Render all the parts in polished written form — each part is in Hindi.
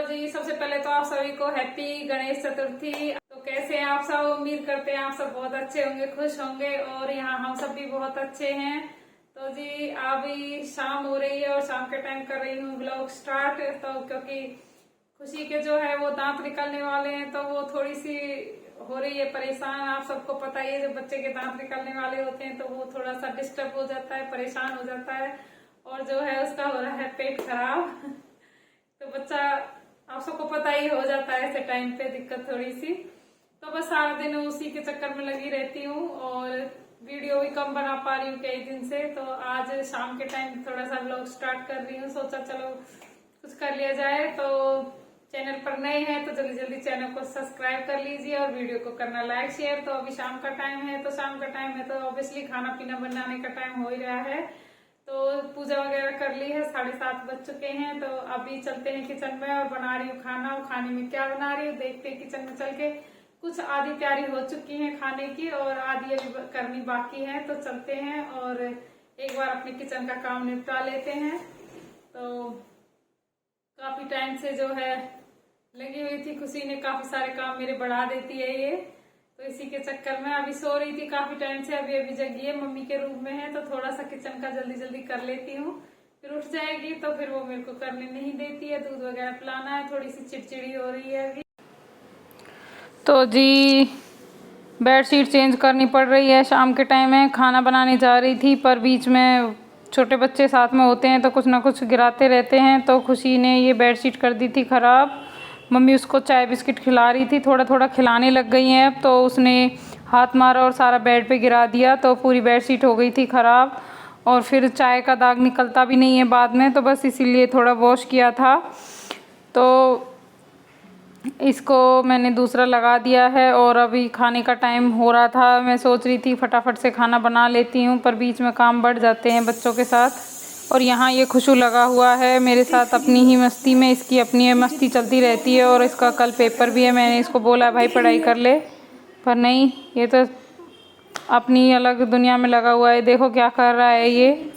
जी सबसे पहले तो आप सभी को हैप्पी गणेश चतुर्थी। तो कैसे हैं आप सब? उम्मीद करते हैं आप सब बहुत अच्छे होंगे, खुश होंगे, और यहाँ हम सब भी बहुत अच्छे हैं। तो जी अभी शाम हो रही है और शाम के टाइम कर रही हूँ ब्लॉग स्टार्ट। तो क्योंकि खुशी के जो है वो दांत निकलने वाले हैं, तो वो थोड़ी सी हो रही है परेशान। आप सबको पता ही है जब बच्चे के दांत निकलने वाले होते हैं तो वो थोड़ा सा डिस्टर्ब हो जाता है, परेशान हो जाता है, और जो है उसका हो रहा है पेट खराब। तो बच्चा आप सबको पता ही हो जाता है ऐसे टाइम पे दिक्कत थोड़ी सी। तो बस सारा दिन उसी के चक्कर में लगी रहती हूँ और वीडियो भी कम बना पा रही हूँ कई दिन से। तो आज शाम के टाइम थोड़ा सा व्लॉग स्टार्ट कर रही हूँ, सोचा चलो कुछ कर लिया जाए। तो चैनल पर नए हैं तो जल्दी जल्दी चैनल को सब्सक्राइब कर लीजिए और वीडियो को करना लाइक शेयर। तो अभी शाम का टाइम है, तो शाम का टाइम है तो ऑब्वियसली खाना पीना बनाने का टाइम हो ही रहा है। तो पूजा वगैरह कर ली है, 7:30 बज चुके हैं। तो अभी चलते हैं किचन में और बना रही हूँ खाना। और खाने में क्या बना रही हूँ देखते हैं किचन में चल के। कुछ आधी तैयारी हो चुकी है खाने की और आधी अभी करनी बाकी है। तो चलते हैं और एक बार अपने किचन का काम निपटा लेते हैं। तो काफी टाइम से जो है लगी हुई थी, खुशी ने काफी सारे काम मेरे बढ़ा देती है ये। तो इसी के चक्कर में अभी सो रही थी काफी टाइम से, अभी अभी जगी है, मम्मी के रूम में है। तो थोड़ा सा किचन का जल्दी जल्दी कर लेती हूँ, फिर उठ जाएगी तो फिर वो मेरे को करने नहीं देती है। दूध वगैरह पिलाना है, थोड़ी सी चिड़चिड़ी हो रही है अभी। तो जी बेडशीट चेंज करनी पड़ रही है, शाम के टाइम है। खाना बनाने जा रही थी पर बीच में छोटे बच्चे साथ में होते हैं तो कुछ ना कुछ गिराते रहते हैं। तो खुशी ने ये बेडशीट कर दी थी ख़राब। मम्मी उसको चाय बिस्किट खिला रही थी, थोड़ा थोड़ा खिलाने लग गई हैं अब। तो उसने हाथ मारा और सारा बेड पे गिरा दिया, तो पूरी बेडशीट हो गई थी ख़राब। और फिर चाय का दाग निकलता भी नहीं है बाद में, तो बस इसीलिए थोड़ा वॉश किया था। तो इसको मैंने दूसरा लगा दिया है और अभी खाने का टाइम हो रहा था। मैं सोच रही थी फटाफट से खाना बना लेती हूँ, पर बीच में काम बढ़ जाते हैं बच्चों के साथ। और यहाँ ये खुशू लगा हुआ है मेरे साथ अपनी ही मस्ती में, इसकी अपनी मस्ती चलती रहती है। और इसका कल पेपर भी है, मैंने इसको बोला भाई पढ़ाई कर ले, पर नहीं, ये तो अपनी अलग दुनिया में लगा हुआ है। देखो क्या कर रहा है ये।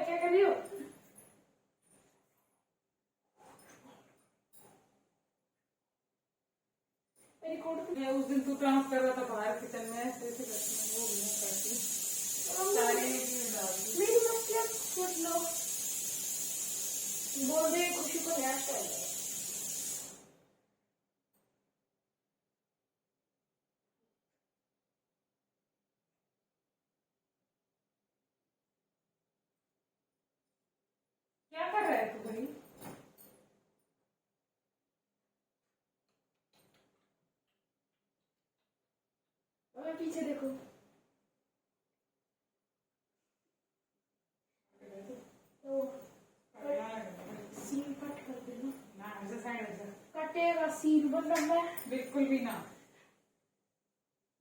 क्या कर रही हो? मैं उस दिन तू डांस कर रहा था बाहर किचन में, ऐसे ऐसे करती, वो भी नहीं करती। मेरी मस्तियाँ सुन लो, बोल दे खुशी को नया स्टाइल है। क्या कर रहा है तू भाई? और पीछे देखो। तो सीन कट कर देना ना, ऐसा साइड ऐसा कटेगा सीन बन रहा है बिल्कुल भी ना।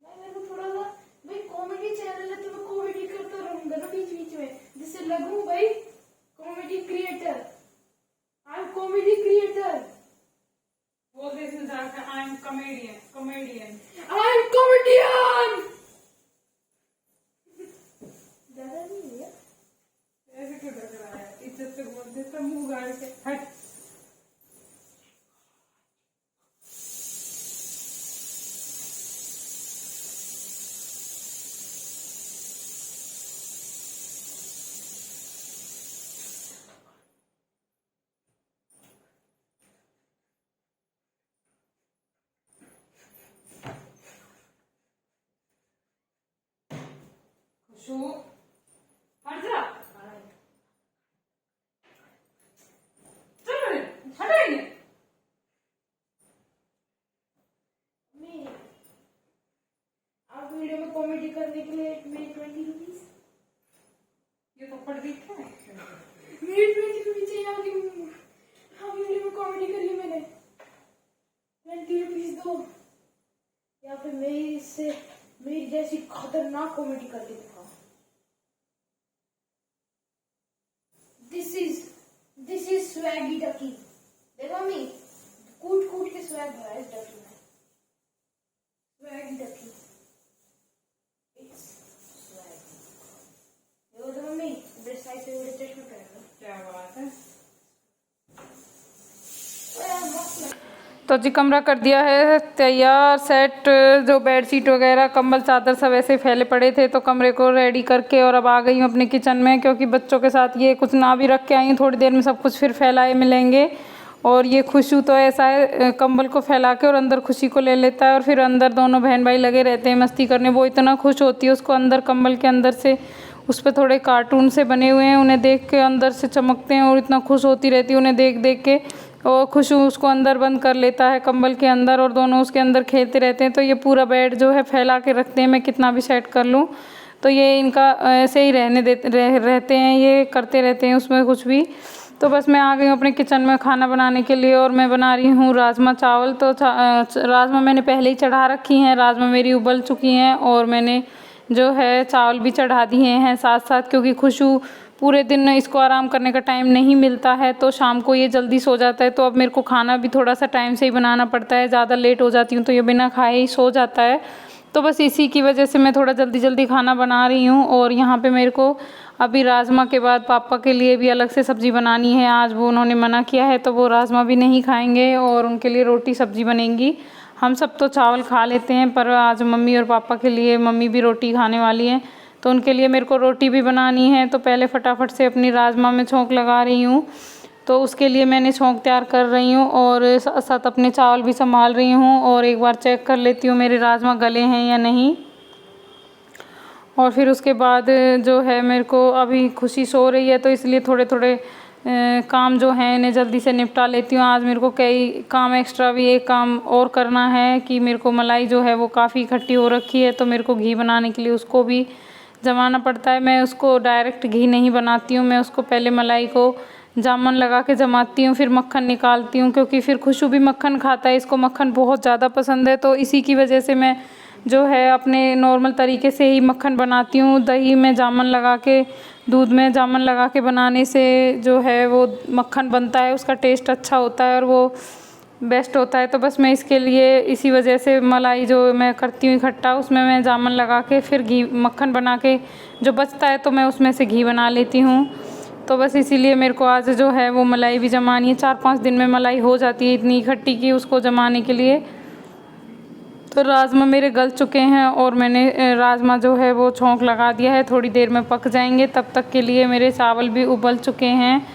मैं मेरे को थोड़ा सा भाई कॉमेडी चैनल है तो मैं कॉमेडी करता रहूंगा ना बीच बीच में, जिससे लगूं भाई comedy creator. I am comedy creator. बोल दे इसमें जाकर I am comedian, comedian, I am comedian. ज्यादा नहीं है ऐसे क्यों लग रहा है? इज्जत से बोल देता, मुंह गाड़ के हट। खुशू हट जा, चल हटाइए। आप वीडियो में कॉमेडी करने के लिए मेरी 20 रुपीज, ये तो पढ़ लिखा है। मेरी 20 रुपीज चाहिए आपकी। हाँ वीडियो में कॉमेडी कर ली मैंने, 20 रुपीज दो, या फिर मेरी जैसी खतरनाक कॉमेडी करके दिखाओ। This is Swaggy Ducky. देखो मम्मी, कूट कूट के स्वैग भरा है इस डकी में। स्वैगी डकी, इट्स स्वैगी। देखो तो मम्मी, बड़े साइज से बड़े चश्मे पहन। क्या बात है। मस्त। तो जी कमरा कर दिया है तैयार सेट, जो बेडशीट वगैरह कंबल चादर सब ऐसे फैले पड़े थे, तो कमरे को रेडी करके और अब आ गई हूँ अपने किचन में, क्योंकि बच्चों के साथ ये कुछ ना भी रख के आई हूँ, थोड़ी देर में सब कुछ फिर फैलाए मिलेंगे। और ये खुशू तो ऐसा है, कंबल को फैला के और अंदर खुशी को ले लेता है, और फिर अंदर दोनों बहन भाई लगे रहते हैं मस्ती करने। वो इतना खुश होती है उसको अंदर कंबल के अंदर से, उस पर थोड़े कार्टून से बने हुए हैं, उन्हें देख के अंदर से चमकते हैं और इतना खुश होती रहती है उन्हें देख देख के। और खुशू उसको अंदर बंद कर लेता है कंबल के अंदर, और दोनों उसके अंदर खेलते रहते हैं। तो ये पूरा बेड जो है फैला के रखते हैं, मैं कितना भी सेट कर लूँ तो ये इनका ऐसे ही रहते हैं, ये करते रहते हैं उसमें कुछ भी। तो बस मैं आ गई हूँ अपने किचन में खाना बनाने के लिए, और मैं बना रही हूँ राजमा चावल। तो राजमा मैंने पहले ही चढ़ा रखी हैं, राजमा मेरी उबल चुकी हैं, और मैंने जो है चावल भी चढ़ा दिए हैं साथ साथ, क्योंकि खुशू पूरे दिन इसको आराम करने का टाइम नहीं मिलता है, तो शाम को ये जल्दी सो जाता है। तो अब मेरे को खाना भी थोड़ा सा टाइम से ही बनाना पड़ता है, ज़्यादा लेट हो जाती हूँ तो ये बिना खाए ही सो जाता है। तो बस इसी की वजह से मैं थोड़ा जल्दी जल्दी खाना बना रही हूँ। और यहाँ पे मेरे को अभी राजमा के बाद पापा के लिए भी अलग से सब्ज़ी बनानी है। आज वो उन्होंने मना किया है, तो वो राजमा भी नहीं खाएंगे और उनके लिए रोटी सब्ज़ी बनेगी। हम सब तो चावल खा लेते हैं, पर आज मम्मी और पापा के लिए, मम्मी भी रोटी खाने वाली हैं, तो उनके लिए मेरे को रोटी भी बनानी है। तो पहले फटाफट से अपनी राजमा में छोंक लगा रही हूँ, तो उसके लिए मैंने छोंक तैयार कर रही हूँ, और साथ साथ अपने चावल भी संभाल रही हूँ, और एक बार चेक कर लेती हूँ मेरे राजमा गले हैं या नहीं। और फिर उसके बाद जो है मेरे को अभी खुशी सो रही है, तो इसलिए थोड़े थोड़े काम जो हैं इन्हें जल्दी से निपटा लेती हूँ। आज मेरे को कई काम एक्स्ट्रा भी एक काम और करना है, कि मेरे को मलाई जो है वो काफ़ी इकट्ठी हो रखी है, तो मेरे को घी बनाने के लिए उसको भी जमाना पड़ता है। मैं उसको डायरेक्ट घी नहीं बनाती हूँ, मैं उसको पहले मलाई को जामन लगा के जमाती हूँ, फिर मक्खन निकालती हूँ, क्योंकि फिर खुशू भी मक्खन खाता है, इसको मक्खन बहुत ज़्यादा पसंद है। तो इसी की वजह से मैं जो है अपने नॉर्मल तरीके से ही मक्खन बनाती हूँ। दही में जामन लगा के, दूध में जामन लगा के बनाने से जो है वो मक्खन बनता है, उसका टेस्ट अच्छा होता है और वो बेस्ट होता है। तो बस मैं इसके लिए इसी वजह से मलाई जो मैं करती हूँ इकट्ठा, उसमें मैं जामन लगा के फिर घी मक्खन बना के जो बचता है तो मैं उसमें से घी बना लेती हूँ। तो बस इसीलिए मेरे को आज जो है वो मलाई भी जमानी है। 4-5 दिन में मलाई हो जाती है इतनी इकट्ठी की उसको जमाने के लिए। तो राजमा मेरे गल चुके हैं और मैंने राजमा जो है वो छोंक लगा दिया है, थोड़ी देर में पक जाएंगे। तब तक के लिए मेरे चावल भी उबल चुके हैं,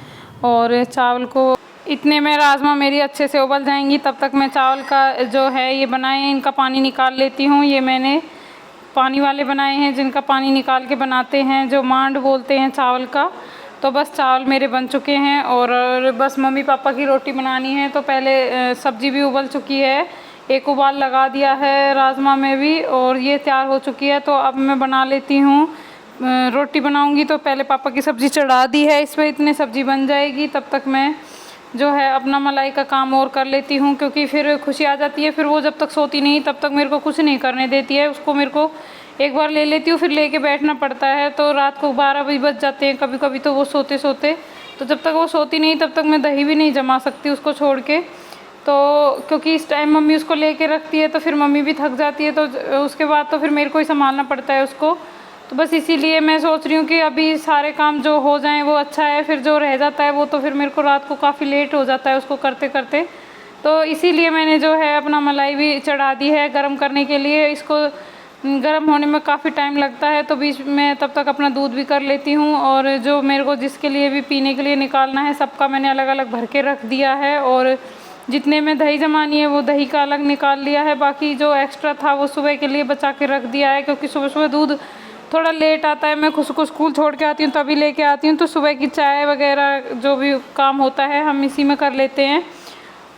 और चावल को इतने में राजमा मेरी अच्छे से उबल जाएंगी, तब तक मैं चावल का जो है ये बनाए हैं इनका पानी निकाल लेती हूँ। ये मैंने पानी वाले बनाए हैं, जिनका पानी निकाल के बनाते हैं, जो मांड बोलते हैं चावल का। तो बस चावल मेरे बन चुके हैं, और बस मम्मी पापा की रोटी बनानी है। तो पहले सब्ज़ी भी उबल चुकी है, एक उबाल लगा दिया है राजमा में भी, और ये तैयार हो चुकी है। तो अब मैं बना लेती हूँ रोटी। बनाऊँगी तो पहले पापा की सब्ज़ी चढ़ा दी है, इस पर इतनी सब्ज़ी बन जाएगी, तब तक मैं जो है अपना मलाई का काम और कर लेती हूँ, क्योंकि फिर खुशी आ जाती है, फिर वो जब तक सोती नहीं तब तक मेरे को कुछ नहीं करने देती है। उसको मेरे को एक बार ले लेती हूँ, फिर लेके बैठना पड़ता है, तो रात को 12 भी बज जाते हैं कभी कभी तो वो सोते सोते। तो जब तक वो सोती नहीं तब तक मैं दही भी नहीं जमा सकती उसको छोड़ के। तो क्योंकि इस टाइम मम्मी उसको लेके रखती है, तो फिर मम्मी भी थक जाती है, तो उसके बाद तो फिर मेरे को ही संभालना पड़ता है उसको। तो बस इसीलिए मैं सोच रही हूँ कि अभी सारे काम जो हो जाएं वो अच्छा है, फिर जो रह जाता है वो तो फिर मेरे को रात को काफ़ी लेट हो जाता है उसको करते करते। तो इसीलिए मैंने जो है अपना मलाई भी चढ़ा दी है गर्म करने के लिए। इसको गर्म होने में काफ़ी टाइम लगता है, तो बीच में तब तक अपना दूध भी कर लेती हूँ, और जो मेरे को जिसके लिए भी पीने के लिए निकालना है सबका मैंने अलग अलग भर के रख दिया है। और जितने में दही जमानी है वो दही का अलग निकाल लिया है, बाकी जो एक्स्ट्रा था वो सुबह के लिए बचा के रख दिया है, क्योंकि सुबह सुबह दूध थोड़ा लेट आता है। मैं खुद को स्कूल छोड़ के आती हूँ तभी लेके आती हूँ, तो सुबह की चाय वगैरह जो भी काम होता है हम इसी में कर लेते हैं।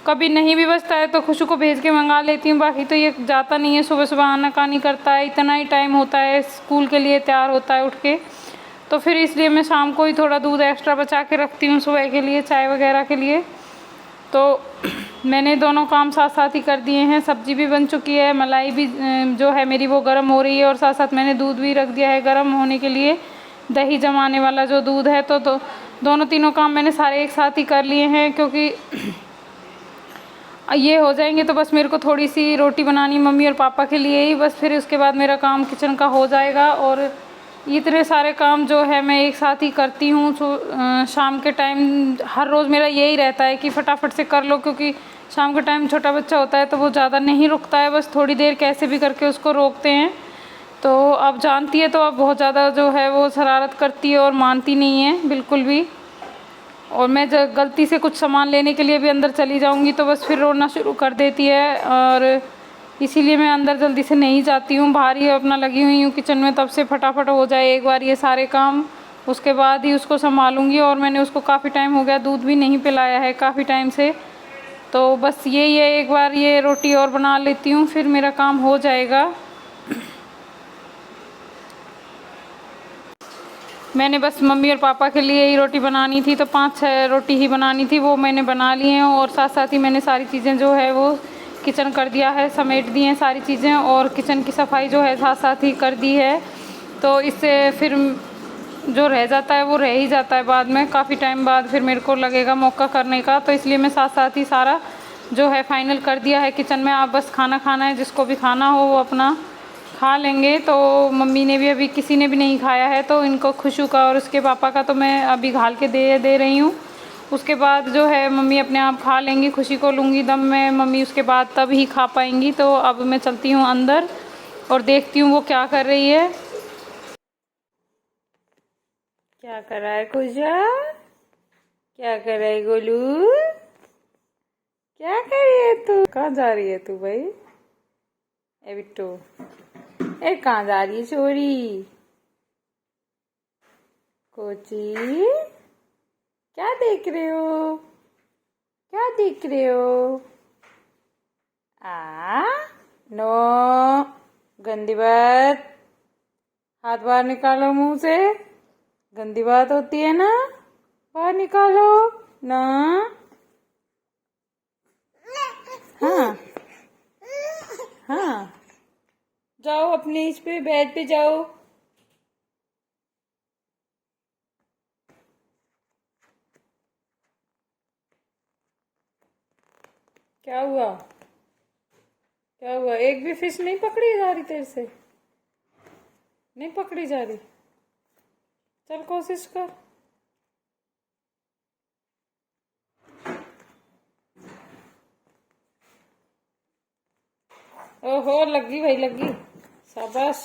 कभी नहीं भी बचता है तो खुशू को भेज के मंगा लेती हूँ, बाकी तो ये जाता नहीं है, सुबह सुबह आनाकानी करता है, इतना ही टाइम होता है स्कूल के लिए तैयार होता है उठ के। तो फिर इसलिए मैं शाम को ही थोड़ा दूध एक्स्ट्रा बचा के रखती हूँ सुबह के लिए चाय वगैरह के लिए। तो मैंने दोनों काम साथ साथ ही कर दिए हैं। सब्ज़ी भी बन चुकी है, मलाई भी जो है मेरी वो गर्म हो रही है, और साथ साथ मैंने दूध भी रख दिया है गर्म होने के लिए, दही जमाने वाला जो दूध है। तो दोनों तीनों काम मैंने सारे एक साथ ही कर लिए हैं, क्योंकि ये हो जाएंगे तो बस मेरे को थोड़ी सी रोटी बनानी मम्मी और पापा के लिए ही, बस फिर उसके बाद मेरा काम किचन का हो जाएगा। और इतने सारे काम जो है मैं एक साथ ही करती हूँ। शाम के टाइम हर रोज़ मेरा यही रहता है कि फटाफट से कर लो, क्योंकि शाम के टाइम छोटा बच्चा होता है तो वो ज़्यादा नहीं रुकता है, बस थोड़ी देर कैसे भी करके उसको रोकते हैं। तो अब जानती है, तो अब बहुत ज़्यादा जो है वो शरारत करती है और मानती नहीं है बिल्कुल भी। और मैं जब गलती से कुछ सामान लेने के लिए भी अंदर चली जाऊंगी तो बस फिर रोना शुरू कर देती है, और इसीलिए मैं अंदर जल्दी से नहीं जाती हूँ, बाहर ही अपना लगी हुई हूँ किचन में, तब से फटाफट हो जाए एक बार ये सारे काम, उसके बाद ही उसको संभालूंगी। और मैंने उसको काफ़ी टाइम हो गया दूध भी नहीं पिलाया है, काफ़ी टाइम से। तो बस यही है, एक बार ये रोटी और बना लेती हूँ फिर मेरा काम हो जाएगा। मैंने बस मम्मी और पापा के लिए ही रोटी बनानी थी, तो 5-6 रोटी ही बनानी थी, वो मैंने बना ली हैं। और साथ साथ ही मैंने सारी चीज़ें जो है वो किचन कर दिया है, समेट दी हैं सारी चीज़ें, और किचन की सफाई जो है साथ साथ ही कर दी है। तो इससे फिर जो रह जाता है वो रह ही जाता है, बाद में काफ़ी टाइम बाद फिर मेरे को लगेगा मौका करने का, तो इसलिए मैं साथ साथ ही सारा जो है फाइनल कर दिया है किचन में। आप बस खाना खाना है, जिसको भी खाना हो वो अपना खा लेंगे। तो मम्मी ने भी अभी किसी ने भी नहीं खाया है, तो इनको खुशू का और उसके पापा का तो मैं अभी घाल के दे रही हूँ। उसके बाद जो है मम्मी अपने आप खा लेंगी, खुशी को लूँगी दम में मम्मी, उसके बाद तब ही खा पाएंगी। तो अब मैं चलती हूँ अंदर और देखती हूँ वो क्या कर रही है। क्या कर रहा है खुशा? क्या कर रहा है गोलू? क्या कर रही है तू? कहाँ जा रही है तू भाई? ए बिट्टू, ए कहाँ जा रही है छोरी? कोची, क्या देख रहे हो? क्या देख रहे हो? नो, गंदी बात, हाथ बाहर निकालो मुंह से, गंदी बात होती है ना, बाहर निकालो ना। हाँ हाँ, जाओ अपने इस पे बेड पे जाओ। क्या हुआ? क्या हुआ? एक भी फिश नहीं पकड़ी जा रही तेरे से? नहीं पकड़ी जा रही? चल कोशिश कर। ओहो, लगी भाई, लगी, शाबाश।